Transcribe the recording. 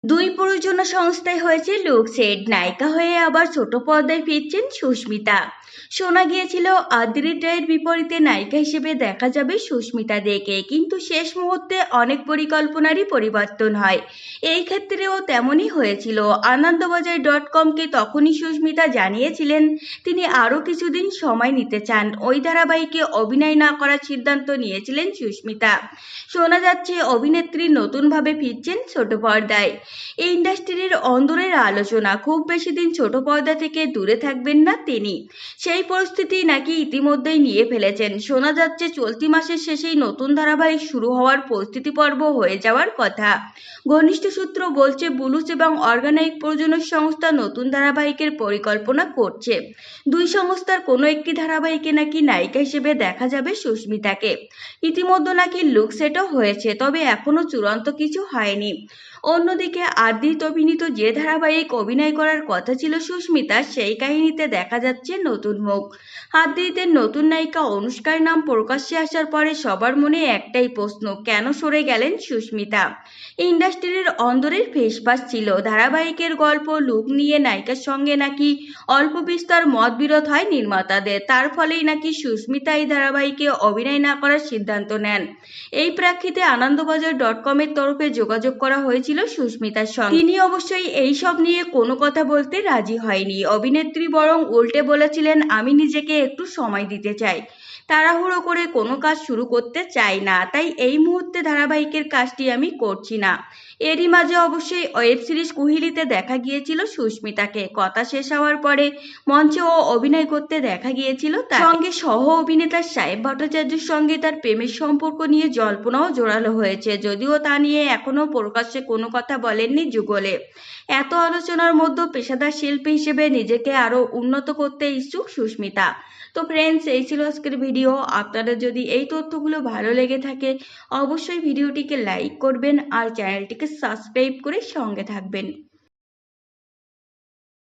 দুই প্রযোজনা সংস্থায় হয়েছে লুকসেট, নায়িকা হয়ে আবার ছোট পর্দায় ফিরছেন সুস্মিতা। শোনা গিয়েছিল আদ্রিত রায়ের বিপরীতে নায়িকা হিসেবে দেখা যাবে সুস্মিতা দেকে, কিন্তু শেষ মুহূর্তে অনেক পরিকল্পনারই পরিবর্তন হয়। এই ক্ষেত্রেও তেমনই হয়েছিল। আনন্দবাজার.কমকে তখনই সুস্মিতা জানিয়েছিলেন তিনি আরও কিছুদিন সময় নিতে চান। ওই ধারাবাহিকে অভিনয় না করার সিদ্ধান্ত নিয়েছিলেন সুস্মিতা। শোনা যাচ্ছে অভিনেত্রী নতুনভাবে ফিরছেন ছোট পর্দায়। এই ইন্ডাস্ট্রির অন্দরের আলোচনা, খুব বেশি দিন ছোট পর্দা থেকে দূরে থাকবেন না তিনি, সেই পরিস্থিতি নাকি ইতিমধ্যেই নিয়ে ফেলেছেন। শোনা যাচ্ছে চলতি মাসের শেষেই নতুন ধারাবাহিক শুরু হওয়ার প্রস্তুতি পর্ব হয়ে যাওয়ার কথা। ঘনিষ্ঠ সূত্র বলছে বুলুস এবং অর্গানাইক প্রযোজনা সংস্থা নতুন ধারাবাহিকের পরিকল্পনা করছে। দুই সংস্থার কোনো একটি ধারাবাহিকে নাকি নায়িকা হিসেবে দেখা যাবে সুস্মিতাকে। ইতিমধ্যে নাকি লুক সেটও হয়েছে, তবে এখনো চূড়ান্ত কিছু হয়নি। অন্যদিকে আদ্রিত অভিনীত যে ধারাবাহিক অভিনয় করার কথা ছিল সুস্মিতার, সেই কাহিনীতে দেখা যাচ্ছে নতুন মুখ। আদ্রিতের নতুন নায়িকা অনুষ্কার নাম প্রকাশ্যে আসার পরে সবার মনে একটাই প্রশ্ন, কেন সরে গেলেন সুস্মিতা? ইন্ডাস্ট্রির অন্দরের ফেসপাস ছিল ধারাবাহিকের গল্প লুক নিয়ে নায়িকার সঙ্গে নাকি অল্প বিস্তর মতবিরোধ হয় নির্মাতাদের। তার ফলেই নাকি সুস্মিতা এই ধারাবাহিকে অভিনয় না করার সিদ্ধান্ত নেন। এই প্রেক্ষিতে আনন্দবাজার.কমের তরফে যোগাযোগ করা হয়েছিল সুস্মিতার সঙ্গে। তিনি অবশ্যই এই সব নিয়ে কোনো কথা বলতে রাজি হয়নি। অভিনেত্রী বরং উল্টে বলেছিলেন, আমি নিজেকে একটু সময় দিতে চাই, তাড়াহুড়ো করে কোনো কাজ শুরু করতে চাই না, তাই এই মুহূর্তে ধারাবাহিকের কাজটি আমি করছি না। এরই মাঝে অবশ্যই ওয়েব সিরিজ কুহেলিতে দেখা গিয়েছিল সুস্মিতাকে। কথা শেষ হওয়ার পরে মঞ্চেও অভিনয় করতে দেখা গিয়েছিল তার সঙ্গে। সহ অভিনেতা সাহেব ভট্টাচার্যের সঙ্গে তার প্রেমের সম্পর্ক নিয়ে জল্পনাও জোরালো হয়েছে, যদিও তা নিয়ে এখনো প্রকাশ্যে কোনো কথা বলেননি যুগলে। এত আলোচনার মধ্যে পেশাদার শিল্পী হিসেবে নিজেকে আরও উন্নত করতে ইচ্ছুক সুস্মিতা। তো ফ্রেন্ডস, এই ছিল আজকের ভিডিও। আপনাদের যদি এই তথ্যগুলো ভালো লেগে থাকে অবশ্যই ভিডিওটিকে লাইক করবেন আর চ্যানেলটিকে সাবস্ক্রাইব করে সঙ্গে থাকবেন।